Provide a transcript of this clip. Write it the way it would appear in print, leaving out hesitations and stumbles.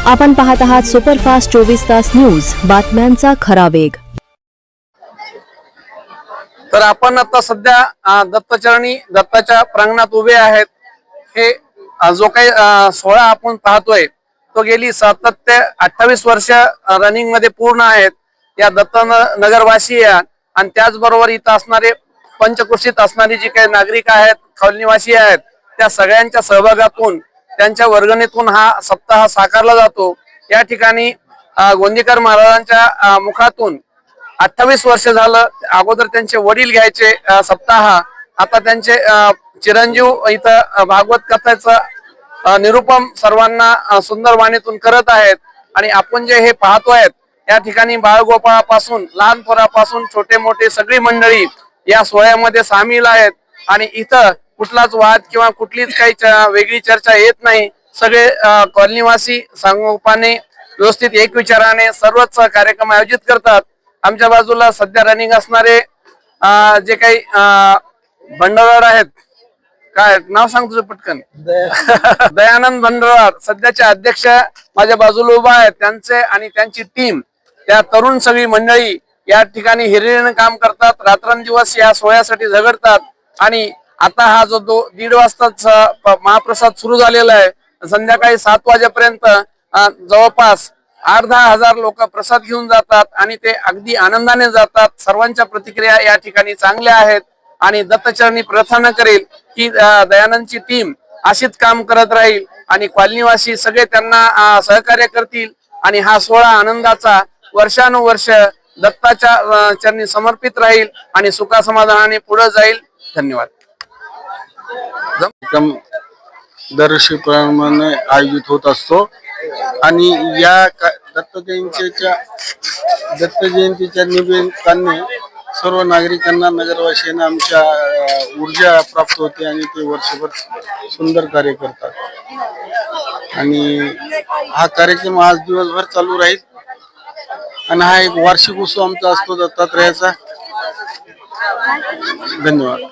आपण पाहत आहात सुपरफास्ट 24 तास न्यूज, बातम्यांचा खरा वेग। तर आपण आता सध्या दत्तचरणी दत्ताच्या प्रांगणात उभे आहेत। हे जो काही सोहळा आपण पाहतोय तो गेली 7 ते 28 वर्ष रनिंग मध्ये पूर्ण आहेत। या दत्त नगरवासी आणि त्याचबरोबर इथं असणारे पंचक्रोशीत असणारी जी काही नागरिक आहेत, कॉलनीवासी आहेत, त्या सगळ्यांच्या सहभागातून त्यांच्या वर्गणीतून हा सप्ताह साकारला जातो। या ठिकाणी गोंदीकर महाराजांच्या मुखातून 28 वर्ष झालं। अगोदर त्यांचे वडील घ्यायचे सप्ताह, आता त्यांचे चिरंजीव इथं भागवत कथेचं निरूपम सर्वांना सुंदर वाणीतून करत आहेत। आणि आपण जे हे पाहतोय या ठिकाणी बाळगोपाळापासून लहान पोरापासून छोटे मोठे सगळी मंडळी या सोहळ्यामध्ये सामील आहेत। आणि इथं कुठलाच वाद किंवा कुठलीच काही वेगळी चर्चा येत नाही। सगळे कॉलनीवासी सांगोपाने व्यवस्थित एक विचाराने सर्वच कार्यक्रम आयोजित करतात। आमच्या बाजूला सध्या रनिंग असणारे जे काही भंडारवाड आहेत, काय नाव सांग तुझं पटकन? दयानंद भंडारवाड सध्याचे अध्यक्ष माझ्या बाजूला उभा आहेत। त्यांचे आणि त्यांची टीम, त्या तरुण सगळी मंडळी या ठिकाणी हिरिरीने काम करतात, रात्रंदिवस या सोहळ्यासाठी झगडतात। आणि आता हा जो 1:30 वाजताचा महाप्रसाद सुरू झालेला आहे, संध्याकाळी 7 वाजेपर्यंत जवळपास 8-10 हजार लोक प्रसाद घेऊन जातात आणि ते अगदी आनंदाने जातात। सर्वांच्या प्रतिक्रिया या ठिकाणी चांगल्या आहेत आणि दत्तचरणी प्रार्थना करेल की दयानंदची टीम अशीच काम करत राहील आणि कॉलनीवासी सगळे त्यांना सहकार्य करतील आणि हा सोहळा आनंदाचा वर्षानुवर्ष दत्ताच्या चरणी समर्पित राहील आणि सुखासमाधानाने पुढे जाईल। धन्यवाद। दरवर्षीप्रमाणे आयोजित होत असतो आणि या दत्त जयंतीच्या निमित्ताने सर्व नागरिकांना, नगरवासियांना आमच्या ऊर्जा प्राप्त होते आणि ते वर्षभर सुंदर कार्य करतात। आणि हा कार्यक्रम आज दिवसभर चालू राहील आणि हा एक वार्षिक उत्सव आमचा असतो दत्तात्रयाचा। धन्यवाद।